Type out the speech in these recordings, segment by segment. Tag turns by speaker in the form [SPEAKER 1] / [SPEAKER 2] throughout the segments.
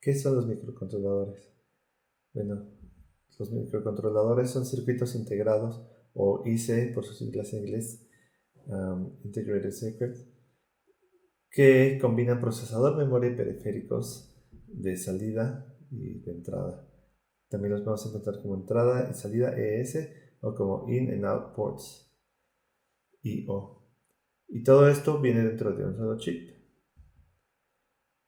[SPEAKER 1] ¿Qué son los microcontroladores? Bueno, los microcontroladores son circuitos integrados, o IC por sus siglas en inglés, Integrated Circuit, que combinan procesador, memoria y periféricos de salida y de entrada. También los vamos a encontrar como entrada y salida ES o como In and Out Ports, IO. Y todo esto viene dentro de un solo chip.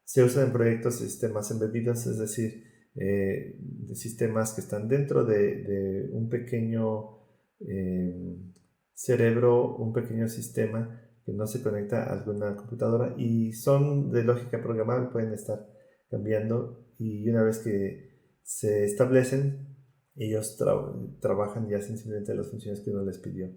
[SPEAKER 1] Se usa en proyectos de sistemas embebidos, es decir, de sistemas que están dentro de un pequeño cerebro, un pequeño sistema que no se conecta a alguna computadora y son de lógica programable, pueden estar cambiando, y una vez que se establecen, ellos trabajan y hacen simplemente las funciones que uno les pidió,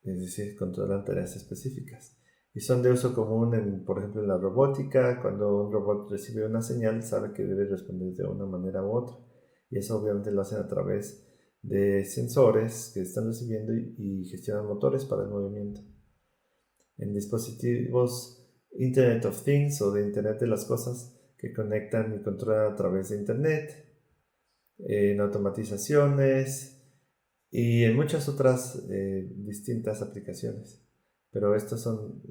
[SPEAKER 1] es decir, controlan tareas específicas. Y son de uso común, por ejemplo, en la robótica. Cuando un robot recibe una señal, sabe que debe responder de una manera u otra. Y eso obviamente lo hacen a través de sensores que están recibiendo y gestionan motores para el movimiento. En dispositivos Internet of Things o de Internet de las Cosas que conectan y controlan a través de Internet, en automatizaciones y en muchas otras distintas aplicaciones. Pero estos son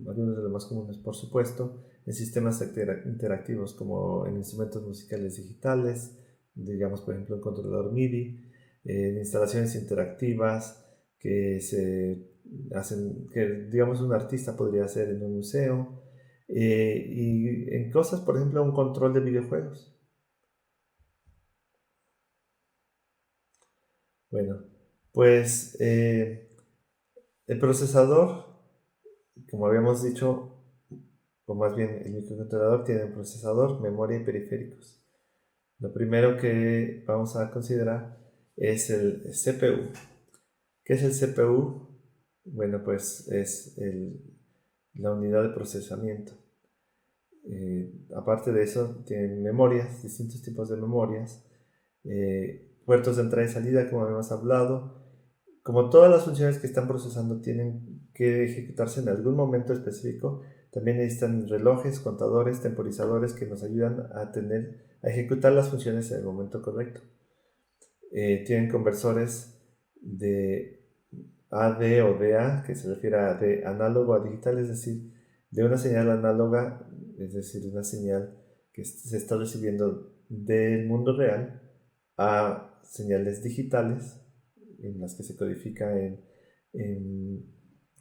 [SPEAKER 1] algunos de los más comunes, por supuesto, en sistemas interactivos como en instrumentos musicales digitales, digamos por ejemplo un controlador MIDI, en instalaciones interactivas que se hacen, que digamos un artista podría hacer en un museo, y en cosas, por ejemplo, un control de videojuegos. Bueno, pues el procesador, como habíamos dicho, o más bien el microcontrolador tiene un procesador, memoria y periféricos. Lo primero que vamos a considerar es el CPU. ¿Qué es el CPU? Bueno, pues es la unidad de procesamiento. Aparte de eso, tienen memorias, distintos tipos de memorias, puertos de entrada y salida, como habíamos hablado. Como todas las funciones que están procesando tienen que ejecutarse en algún momento específico, también necesitan relojes, contadores, temporizadores que nos ayudan a ejecutar las funciones en el momento correcto. Tienen conversores de AD o DA, que se refiere a de análogo a digital, es decir, de una señal análoga, es decir, una señal que se está recibiendo del mundo real, a señales digitales en las que se codifica en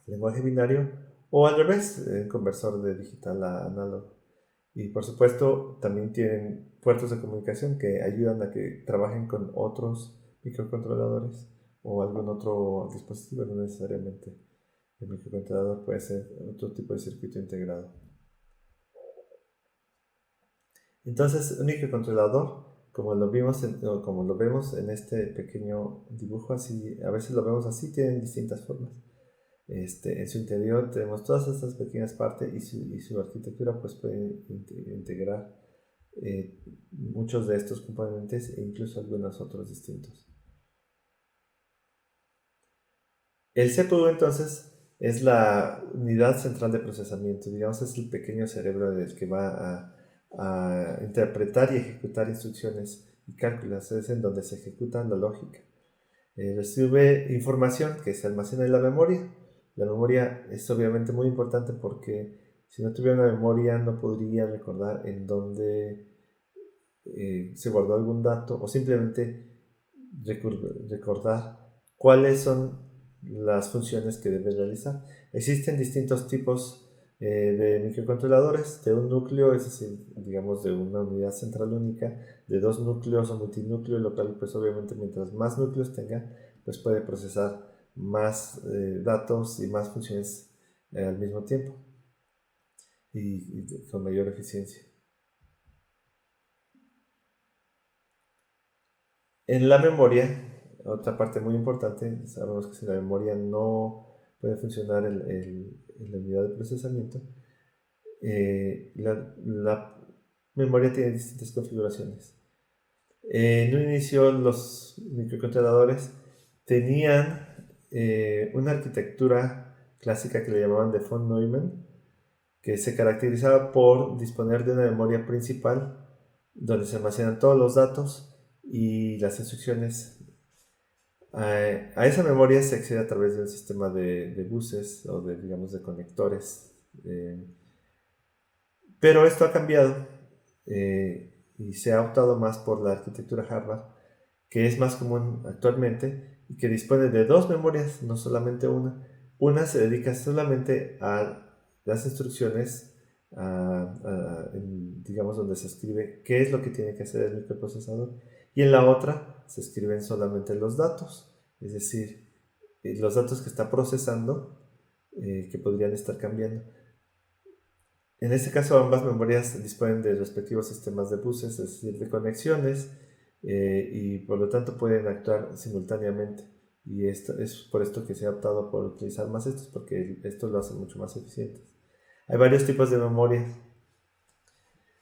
[SPEAKER 1] lenguaje binario, o al revés, el conversor de digital a análogo. Y por supuesto también tienen puertos de comunicación que ayudan a que trabajen con otros microcontroladores o algún otro dispositivo, no necesariamente el microcontrolador, puede ser otro tipo de circuito integrado. Entonces, un microcontrolador, como lo vemos en este pequeño dibujo, así, a veces lo vemos así, tienen distintas formas. En su interior tenemos todas estas pequeñas partes y su arquitectura pues puede integrar muchos de estos componentes e incluso algunos otros distintos. El CPU entonces es la unidad central de procesamiento, digamos es el pequeño cerebro del que va a interpretar y ejecutar instrucciones y cálculos, es en donde se ejecuta la lógica. Recibe información que se almacena en la memoria. La memoria es obviamente muy importante porque si no tuviera una memoria no podría recordar en dónde se guardó algún dato o simplemente recordar cuáles son las funciones que debe realizar. Existen distintos tipos de microcontroladores, de un núcleo, es decir, digamos de una unidad central única, de dos núcleos o multinúcleo, lo cual pues obviamente mientras más núcleos tenga, pues puede procesar más datos y más funciones al mismo tiempo y con mayor eficiencia. En la memoria, otra parte muy importante, sabemos que si la memoria no puede funcionar en la unidad de procesamiento, la memoria tiene distintas configuraciones. En un inicio los microcontroladores tenían una arquitectura clásica que le llamaban de von Neumann, que se caracterizaba por disponer de una memoria principal donde se almacenan todos los datos y las instrucciones. A esa memoria se accede a través de un sistema de buses o de, digamos, de conectores. Pero esto ha cambiado y se ha optado más por la arquitectura Harvard, que es más común actualmente y que dispone de dos memorias, no solamente una. Una se dedica solamente a las instrucciones, digamos, donde se escribe qué es lo que tiene que hacer el microprocesador, y en la otra se escriben solamente los datos, es decir, los datos que está procesando, que podrían estar cambiando. En este caso, ambas memorias disponen de respectivos sistemas de buses, es decir, de conexiones, y por lo tanto pueden actuar simultáneamente. Y esto, es por esto que se ha optado por utilizar más estos, porque esto lo hace mucho más eficiente. Hay varios tipos de memorias,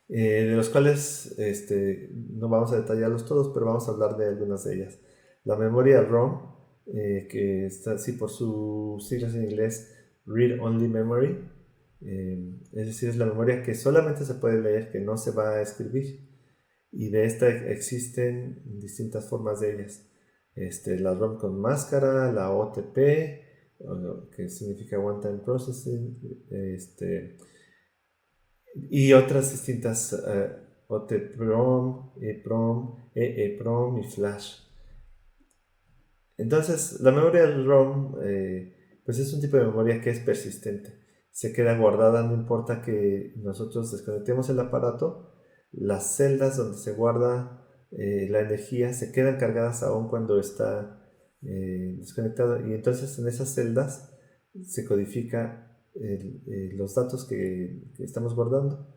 [SPEAKER 1] de los cuales no vamos a detallarlos todos, pero vamos a hablar de algunas de ellas. La memoria ROM, que está así por sus siglas en inglés, Read Only Memory, es decir, es la memoria que solamente se puede leer, que no se va a escribir. Y de esta existen distintas formas de ellas. La ROM con máscara, la OTP, que significa One Time Processing, y otras distintas, OTPROM, EPROM, EEPROM y Flash. Entonces, la memoria ROM, pues es un tipo de memoria que es persistente. Se queda guardada, no importa que nosotros desconectemos el aparato, las celdas donde se guarda la energía se quedan cargadas aún cuando está desconectado. Y entonces en esas celdas se codifica los datos que estamos guardando.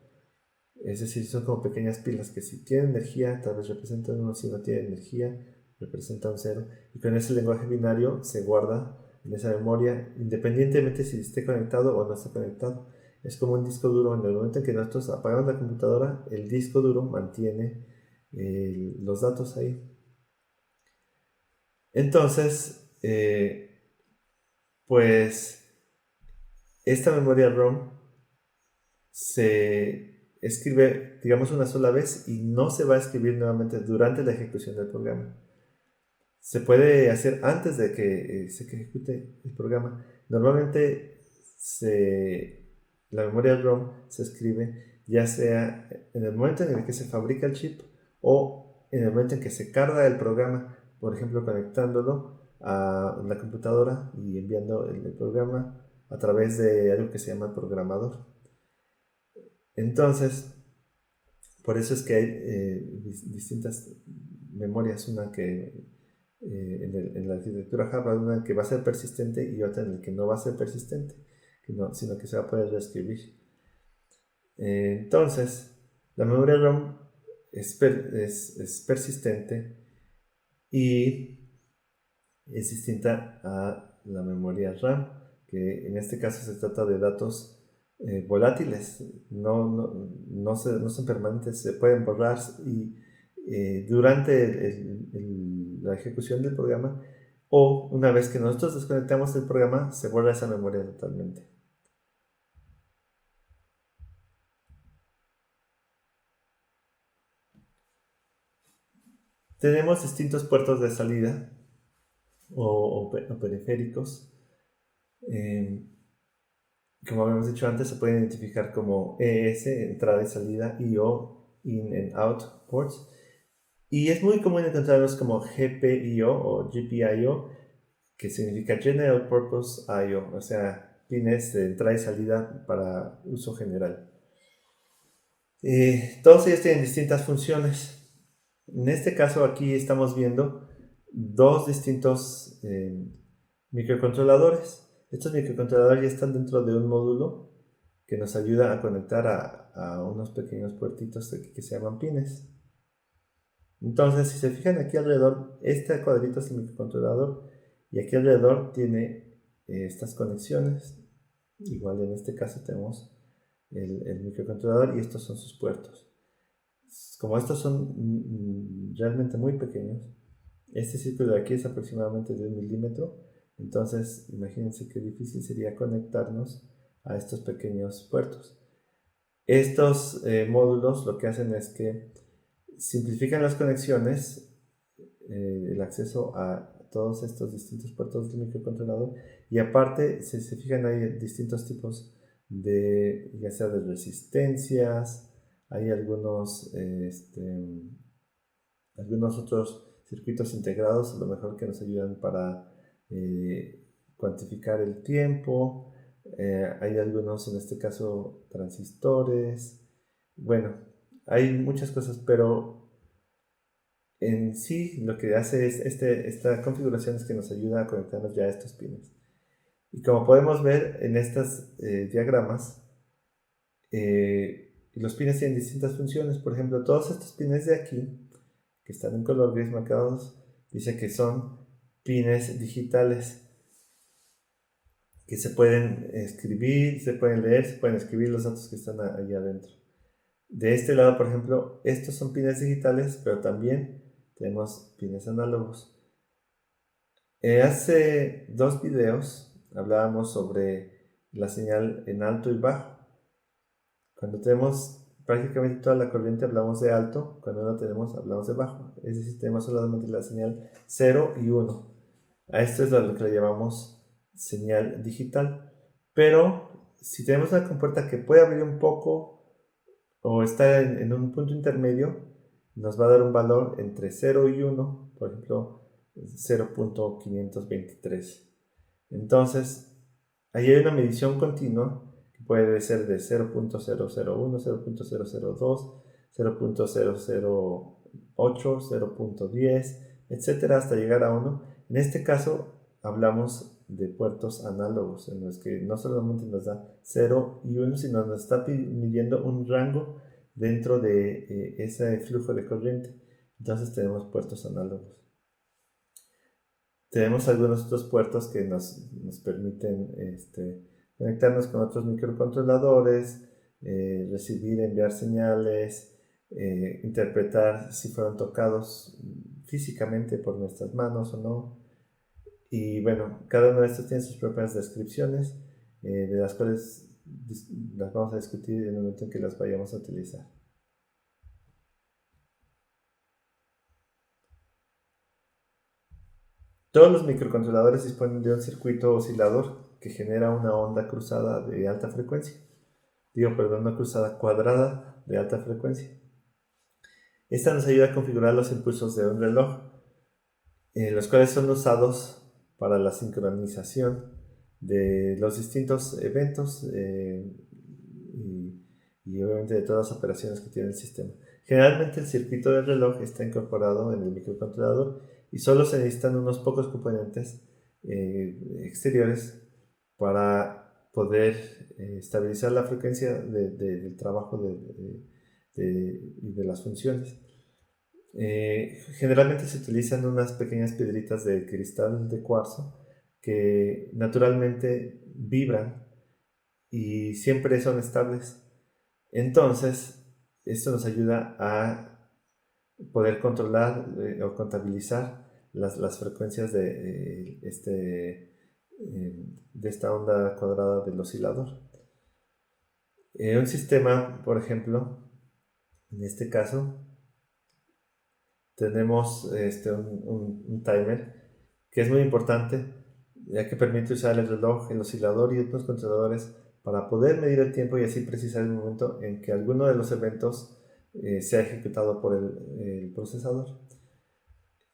[SPEAKER 1] Es decir, son como pequeñas pilas que si tienen energía, tal vez representan 1, si no tienen energía, representa un 0. Y con ese lenguaje binario se guarda en esa memoria, independientemente si esté conectado o no esté conectado. Es como un disco duro. En el momento en que nosotros apagamos la computadora, el disco duro mantiene los datos ahí. Entonces, pues esta memoria ROM se escribe, digamos, una sola vez y no se va a escribir nuevamente durante la ejecución del programa. Se puede hacer antes de que se ejecute el programa. Normalmente la memoria ROM se escribe ya sea en el momento en el que se fabrica el chip o en el momento en que se carga el programa, por ejemplo, conectándolo a la computadora y enviando el programa a través de algo que se llama el programador. Entonces, por eso es que hay distintas memorias, una que en la arquitectura Harvard, una que va a ser persistente y otra en la que no va a ser persistente, sino que se va a poder reescribir. Entonces, la memoria ROM es persistente y es distinta a la memoria RAM, que en este caso se trata de datos volátiles, no son permanentes, se pueden borrar y durante la ejecución del programa o una vez que nosotros desconectamos el programa se borra esa memoria totalmente. Tenemos distintos puertos de salida o periféricos. Como habíamos dicho antes, se pueden identificar como ES, entrada y salida, y O, in and out ports. Y es muy común encontrarlos como GPIO o GPIO, que significa General Purpose I/O, o sea, pines de entrada y salida para uso general. Todos ellos tienen distintas funciones. En este caso aquí estamos viendo dos distintos microcontroladores. Estos microcontroladores ya están dentro de un módulo que nos ayuda a conectar a unos pequeños puertitos que se llaman pines. Entonces, si se fijan aquí alrededor, este cuadrito es el microcontrolador y aquí alrededor tiene estas conexiones. Igual en este caso tenemos el microcontrolador y estos son sus puertos. Como estos son realmente muy pequeños, este círculo de aquí es aproximadamente de 1 milímetro, entonces imagínense qué difícil sería conectarnos a estos pequeños puertos. Estos módulos lo que hacen es que simplifican las conexiones, el acceso a todos estos distintos puertos del microcontrolador, y aparte se fijan hay distintos tipos de, ya sea de resistencias, hay algunos otros circuitos integrados, a lo mejor que nos ayudan para cuantificar el tiempo, hay algunos, en este caso, transistores. Bueno, hay muchas cosas, pero en sí lo que hace es esta configuración es que nos ayuda a conectarnos ya a estos pines. Y como podemos ver en estos diagramas, los pines tienen distintas funciones. Por ejemplo, todos estos pines de aquí, que están en color gris marcados, dice que son pines digitales, que se pueden escribir, se pueden leer, se pueden escribir los datos que están ahí adentro. De este lado, por ejemplo, estos son pines digitales, pero también tenemos pines análogos. Hace 2 videos hablábamos sobre la señal en alto y bajo. Cuando tenemos prácticamente toda la corriente hablamos de alto, cuando no la tenemos hablamos de bajo. Es decir, tenemos solamente la señal 0 y 1. A esto es lo que le llamamos señal digital. Pero si tenemos una compuerta que puede abrir un poco o está en un punto intermedio, nos va a dar un valor entre 0 y 1, por ejemplo 0.523. Entonces, ahí hay una medición continua que puede ser de 0.001, 0.002, 0.008, 0.10, etcétera, hasta llegar a 1. En este caso, hablamos de puertos análogos, en los que no solamente nos da 0 y 1, sino nos está midiendo un rango dentro de ese flujo de corriente. Entonces tenemos puertos análogos. Tenemos algunos otros puertos que nos permiten conectarnos con otros microcontroladores, recibir, enviar señales, interpretar si fueron tocados físicamente por nuestras manos o no. Y bueno, cada uno de estos tiene sus propias descripciones, de las cuales las vamos a discutir en el momento en que las vayamos a utilizar. Todos los microcontroladores disponen de un circuito oscilador que genera una onda cruzada de alta frecuencia. Una cruzada cuadrada de alta frecuencia. Esta nos ayuda a configurar los impulsos de un reloj, los cuales son usados para la sincronización de los distintos eventos y obviamente de todas las operaciones que tiene el sistema. Generalmente el circuito del reloj está incorporado en el microcontrolador y solo se necesitan unos pocos componentes exteriores para poder estabilizar la frecuencia del trabajo de las funciones. Generalmente se utilizan unas pequeñas piedritas de cristal de cuarzo que naturalmente vibran y siempre son estables. Entonces, esto nos ayuda a poder controlar o contabilizar las frecuencias de esta onda cuadrada del oscilador. Un sistema, por ejemplo, en este caso, tenemos un timer que es muy importante, ya que permite usar el reloj, el oscilador y otros controladores para poder medir el tiempo y así precisar el momento en que alguno de los eventos sea ejecutado por el procesador.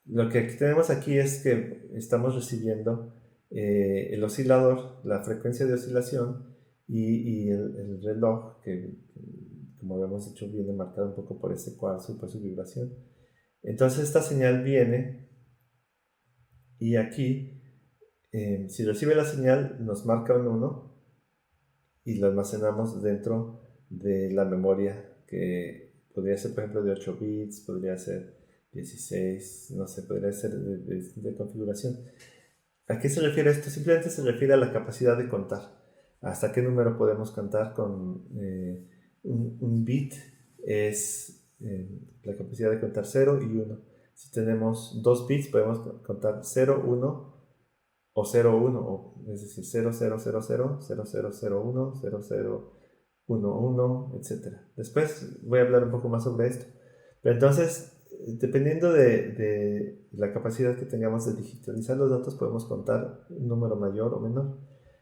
[SPEAKER 1] Lo que tenemos aquí es que estamos recibiendo el oscilador, la frecuencia de oscilación y el reloj, que como habíamos dicho viene marcado un poco por ese cuarzo y por su vibración. Entonces esta señal viene y aquí, si recibe la señal, nos marca un 1 y lo almacenamos dentro de la memoria, que podría ser, por ejemplo, de 8 bits, podría ser 16, no sé, podría ser de configuración. ¿A qué se refiere esto? Simplemente se refiere a la capacidad de contar. ¿Hasta qué número podemos contar con un bit? Es la capacidad de contar 0 y 1. Si tenemos 2 bits, podemos contar 0, 1 o 01, es decir, 0000, 0001, 0011, etc. Después voy a hablar un poco más sobre esto. Pero entonces, dependiendo de la capacidad que tengamos de digitalizar los datos, podemos contar un número mayor o menor.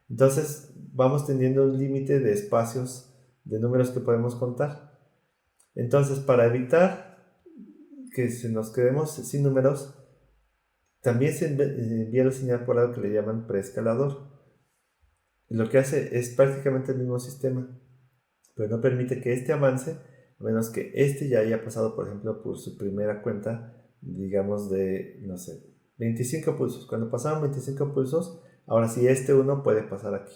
[SPEAKER 1] Entonces, vamos teniendo un límite de espacios de números que podemos contar. Entonces, para evitar que se nos quedemos sin números, también se envía la señal por algo que le llaman preescalador. Lo que hace es prácticamente el mismo sistema, pero no permite que este avance, a menos que este ya haya pasado, por ejemplo, por su primera cuenta, digamos de, no sé, 25 pulsos. Cuando pasaron 25 pulsos, ahora sí este uno puede pasar aquí.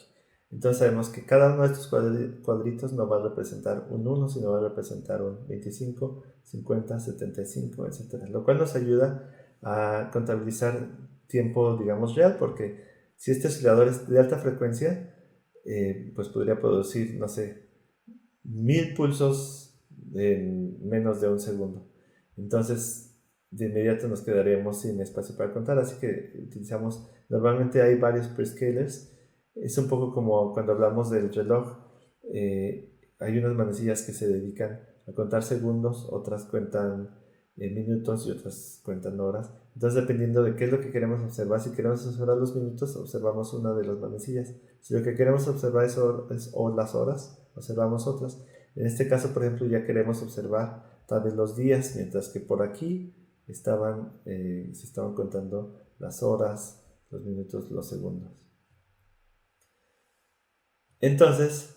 [SPEAKER 1] Entonces sabemos que cada uno de estos cuadritos no va a representar un 1, sino va a representar un 25, 50, 75, etc. Lo cual nos ayuda a contabilizar tiempo, digamos, real, porque si este oscilador es de alta frecuencia, pues podría producir, no sé, 1000 pulsos en menos de un segundo. Entonces, de inmediato nos quedaríamos sin espacio para contar, así que utilizamos, normalmente hay varios prescalers. Es un poco como cuando hablamos del reloj, hay unas manecillas que se dedican a contar segundos, otras cuentan minutos y otras cuentan horas. Entonces, dependiendo de qué es lo que queremos observar, si queremos observar los minutos, observamos una de las manecillas. Si lo que queremos observar es las horas, observamos otras. En este caso, por ejemplo, ya queremos observar tal vez los días, mientras que por aquí se estaban contando las horas, los minutos, los segundos. Entonces,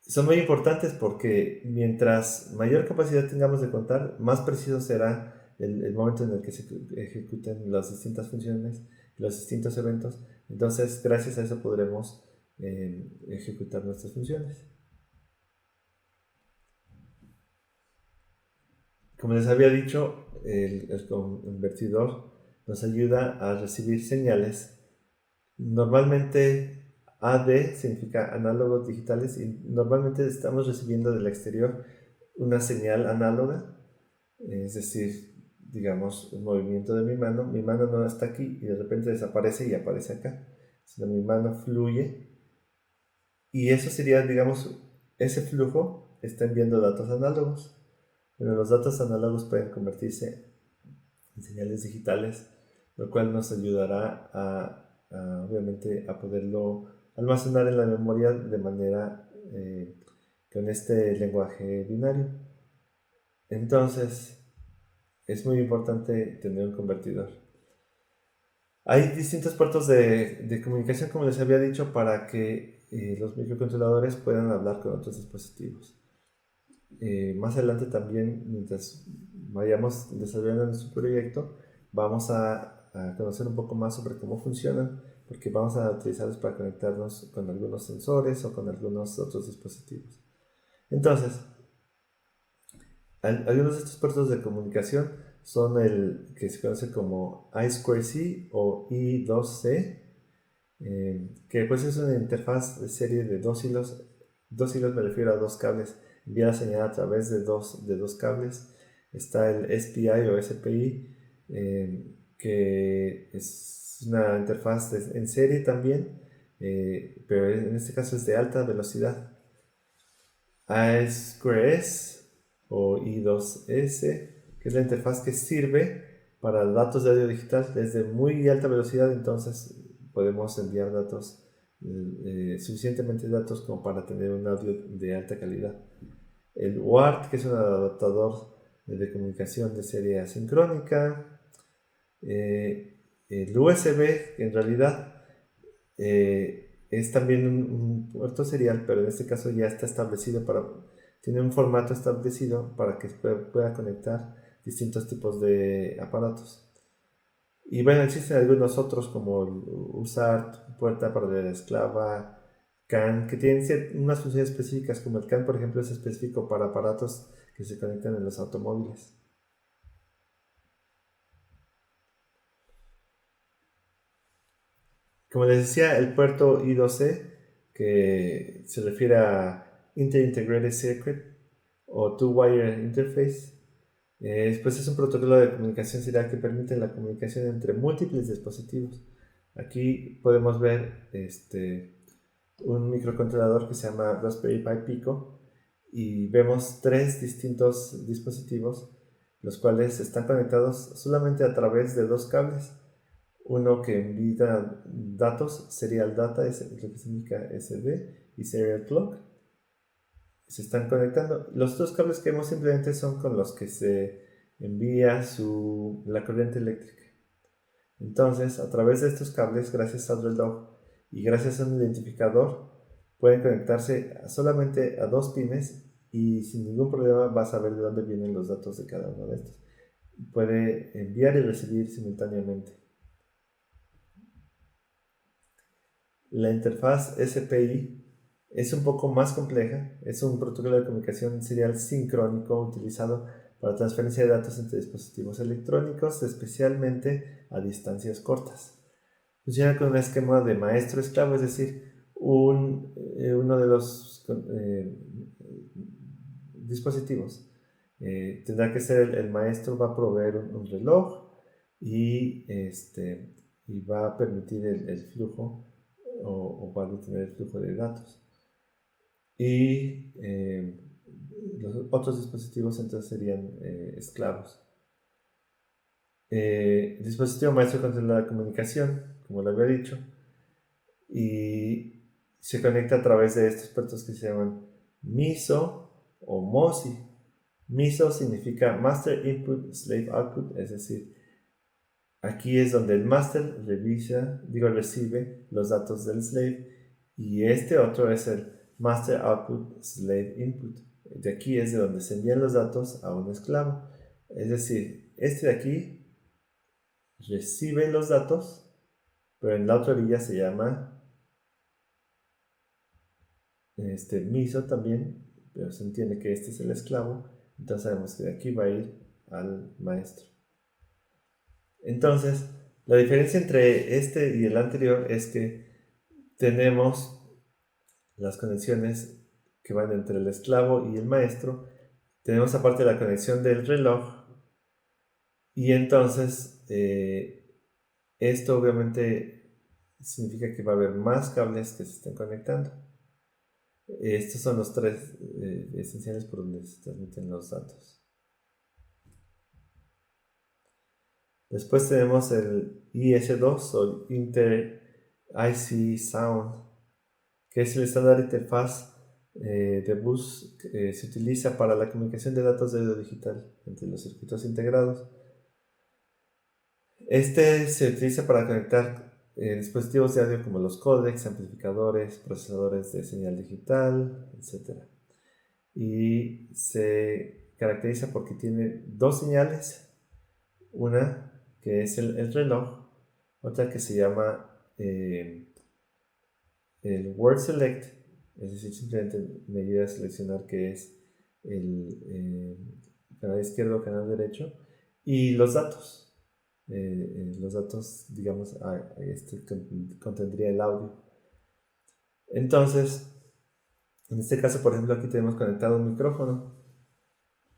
[SPEAKER 1] son muy importantes porque mientras mayor capacidad tengamos de contar, más preciso será el momento en el que se ejecuten las distintas funciones, los distintos eventos. Entonces, gracias a eso podremos ejecutar nuestras funciones. Como les había dicho, el convertidor nos ayuda a recibir señales. Normalmente AD significa análogos digitales y normalmente estamos recibiendo del exterior una señal análoga, es decir, digamos, un movimiento de mi mano no está aquí y de repente desaparece y aparece acá, sino mi mano fluye y eso sería, digamos, ese flujo está enviando datos análogos. Pero los datos análogos pueden convertirse en señales digitales, lo cual nos ayudará obviamente a poderlo almacenar en la memoria de manera con este lenguaje binario. Entonces, es muy importante tener un convertidor. Hay distintos puertos de comunicación, como les había dicho, para que los microcontroladores puedan hablar con otros dispositivos. Más adelante también, mientras vayamos desarrollando nuestro proyecto, vamos a conocer un poco más sobre cómo funcionan, porque vamos a utilizarlos para conectarnos con algunos sensores o con algunos otros dispositivos. Entonces, algunos de estos puertos de comunicación son el que se conoce como I2C o I2C, que pues es una interfaz de serie de dos hilos me refiero a dos cables, envía la señal a través de dos cables. Está el SPI o SPI, que es una interfaz en serie también, pero en este caso es de alta velocidad. I2S o I2S, que es la interfaz que sirve para datos de audio digital desde muy alta velocidad, entonces podemos enviar datos, suficientemente datos como para tener un audio de alta calidad. El UART, que es un adaptador de comunicación de serie asincrónica. El USB, que en realidad es también un puerto serial, pero en este caso ya está establecido tiene un formato establecido para que pueda conectar distintos tipos de aparatos. Y bueno, existen algunos otros como el USART, puerta paralela esclava, CAN, que tienen unas funciones específicas, como el CAN, por ejemplo, es específico para aparatos que se conectan en los automóviles. Como les decía, el puerto I2C, que se refiere a Inter-Integrated Circuit o Two-Wire Interface, pues es un protocolo de comunicación serial que permite la comunicación entre múltiples dispositivos. Aquí podemos ver un microcontrolador que se llama Raspberry Pi Pico y vemos 3 distintos dispositivos, los cuales están conectados solamente a través de 2 cables. Uno que envía datos, Serial Data, es lo que significa SD, y Serial Clock. Se están conectando. Los 2 cables que vemos simplemente son con los que se envía la corriente eléctrica. Entonces, a través de estos cables, gracias al reloj y gracias a un identificador, pueden conectarse solamente a 2 pines y sin ningún problema vas a ver de dónde vienen los datos de cada uno de estos. Puede enviar y recibir simultáneamente. La interfaz SPI es un poco más compleja. Es un protocolo de comunicación serial sincrónico utilizado para transferencia de datos entre dispositivos electrónicos, especialmente a distancias cortas. Funciona con un esquema de maestro-esclavo, es decir, uno de los dispositivos tendrá que ser el maestro, va a proveer un reloj y va a permitir el flujo o va a detener el flujo de datos. Y los otros dispositivos entonces serían esclavos. El dispositivo maestro controla la comunicación, como lo había dicho, y se conecta a través de estos puertos que se llaman MISO o MOSI. MISO significa Master Input Slave Output, es decir, aquí es donde el master recibe los datos del slave, y este otro es el Master Output Slave Input. De aquí es de donde se envían los datos a un esclavo. Es decir, este de aquí recibe los datos, pero en la otra orilla se llama MISO también, pero se entiende que este es el esclavo, entonces sabemos que de aquí va a ir al maestro. Entonces, la diferencia entre este y el anterior es que tenemos las conexiones que van entre el esclavo y el maestro, tenemos aparte la conexión del reloj, y entonces esto obviamente significa que va a haber más cables que se estén conectando. Estos son los 3 esenciales por donde se transmiten los datos. Después tenemos el IS2 o Inter IC Sound, que es el estándar interfaz de bus que se utiliza para la comunicación de datos de audio digital entre los circuitos integrados. Este se utiliza para conectar dispositivos de audio como los códecs, amplificadores, procesadores de señal digital, etc. Y se caracteriza porque tiene 2 señales, una que es el reloj, otra que se llama el Word Select, es decir, simplemente me ayuda a seleccionar qué es el canal izquierdo o canal derecho, y los datos. Los datos, digamos, contendría el audio. Entonces, en este caso, por ejemplo, aquí tenemos conectado un micrófono.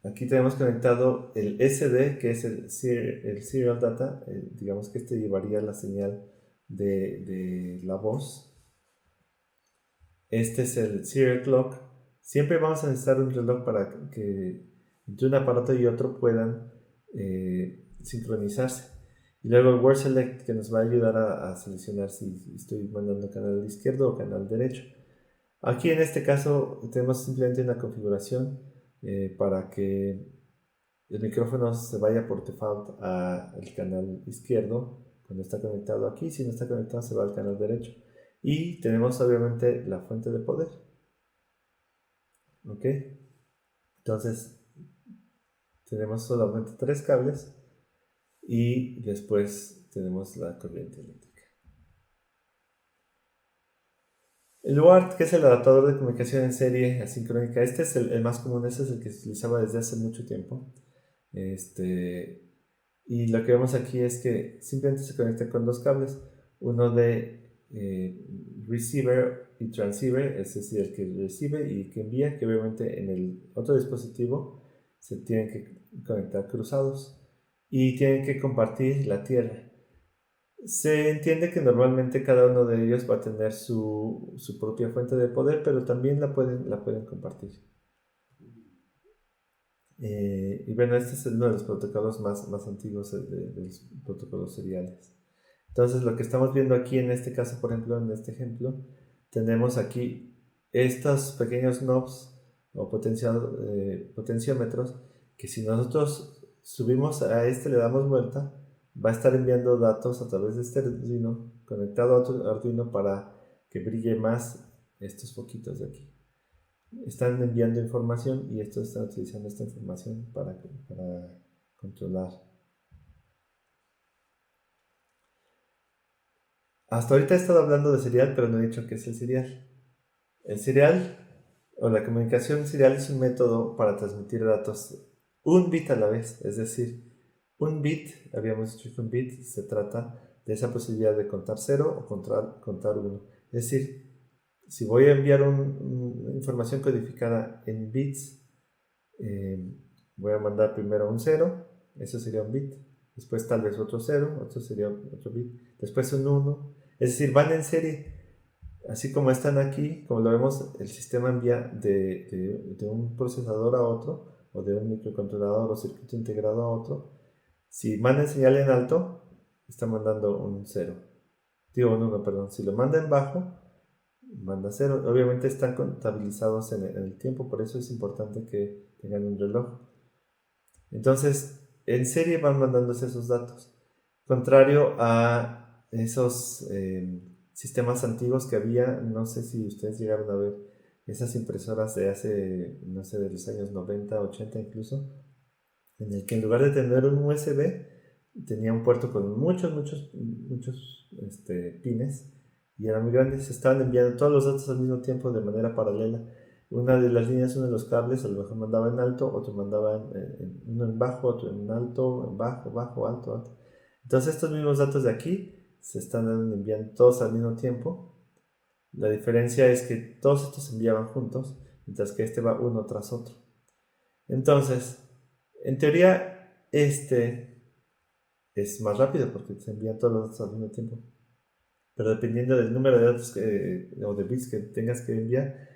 [SPEAKER 1] Aquí tenemos conectado el SD, que es el Serial Data. Digamos que este llevaría la señal de la voz. Este es el Serial Clock. Siempre vamos a necesitar un reloj para que entre un aparato y otro puedan sincronizarse. Y luego el Word Select, que nos va a ayudar a seleccionar si estoy mandando canal izquierdo o canal derecho. Aquí en este caso tenemos simplemente una configuración para que el micrófono se vaya por default al canal izquierdo cuando está conectado aquí. Si no está conectado, se va al canal derecho. Y tenemos obviamente la fuente de poder. ¿Ok? Entonces tenemos solamente 3 cables y después tenemos la corriente eléctrica. El UART, que es el adaptador de comunicación en serie asincrónica, este es el más común, este es el que se utilizaba desde hace mucho tiempo. Y lo que vemos aquí es que simplemente se conecta con 2 cables, uno de receiver y transceiver, es decir, el que recibe y el que envía, que obviamente en el otro dispositivo se tienen que conectar cruzados y tienen que compartir la tierra. Se entiende que normalmente cada uno de ellos va a tener su propia fuente de poder, pero también la pueden compartir. Y bueno, este es uno de los protocolos más antiguos de los protocolos seriales. Entonces, lo que estamos viendo aquí en este caso, por ejemplo, en este ejemplo, tenemos aquí estos pequeños knobs o potenciómetros que si nosotros subimos a este, le damos vuelta, va a estar enviando datos a través de este Arduino conectado a otro Arduino para que brille más estos foquitos de aquí. Están enviando información y estos están utilizando esta información para controlar. Hasta ahorita he estado hablando de serial, pero no he dicho qué es el serial. El serial o la comunicación serial es un método para transmitir datos un bit a la vez, es decir, un bit, habíamos dicho que un bit se trata de esa posibilidad de contar 0 o contar 1. Es decir, si voy a enviar una información codificada en bits, voy a mandar primero un 0, eso sería un bit, después tal vez otro 0, otro sería otro bit, después un 1, es decir, van en serie. Así como están aquí, como lo vemos, el sistema envía de un procesador a otro, o de un microcontrolador o circuito integrado a otro. Si manda señal en alto, está mandando un 0. Digo un 1, perdón. Si lo manda en bajo, manda 0. Obviamente están contabilizados en el tiempo, por eso es importante que tengan un reloj. Entonces, en serie van mandándose esos datos. Contrario a esos sistemas antiguos que había, no sé si ustedes llegaron a ver esas impresoras de hace, no sé, de los años 90, 80 incluso, en el que en lugar de tener un USB, tenía un puerto con muchos pines y eran muy grandes. Se estaban enviando todos los datos al mismo tiempo de manera paralela. Una de las líneas, uno de los cables, a lo mejor mandaba en alto, otro mandaba uno en bajo, otro en alto, en bajo, bajo, alto, alto. Entonces estos mismos datos de aquí se están enviando todos al mismo tiempo. La diferencia es que todos estos se enviaban juntos, mientras que este va uno tras otro. Entonces, en teoría, este es más rápido porque se envían todos los datos al mismo tiempo. Pero dependiendo del número de datos o de bits que tengas que enviar,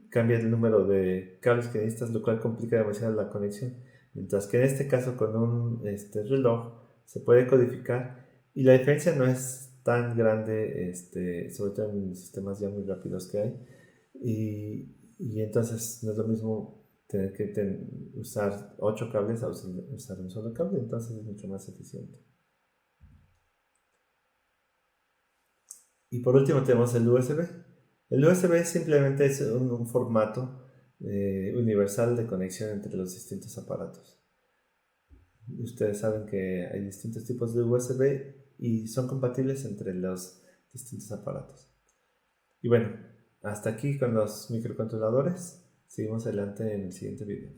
[SPEAKER 1] cambia el número de cables que necesitas, lo cual complica demasiado la conexión. Mientras que en este caso con un reloj se puede codificar y la diferencia no es tan grande, sobre todo en sistemas ya muy rápidos que hay. Y entonces no es lo mismo tener que usar 8 cables a usar un solo cable, entonces es mucho más eficiente. Y por último tenemos el USB. El USB simplemente es un formato universal de conexión entre los distintos aparatos. Ustedes saben que hay distintos tipos de USB y son compatibles entre los distintos aparatos. Y bueno, hasta aquí con los microcontroladores. Seguimos adelante en el siguiente video.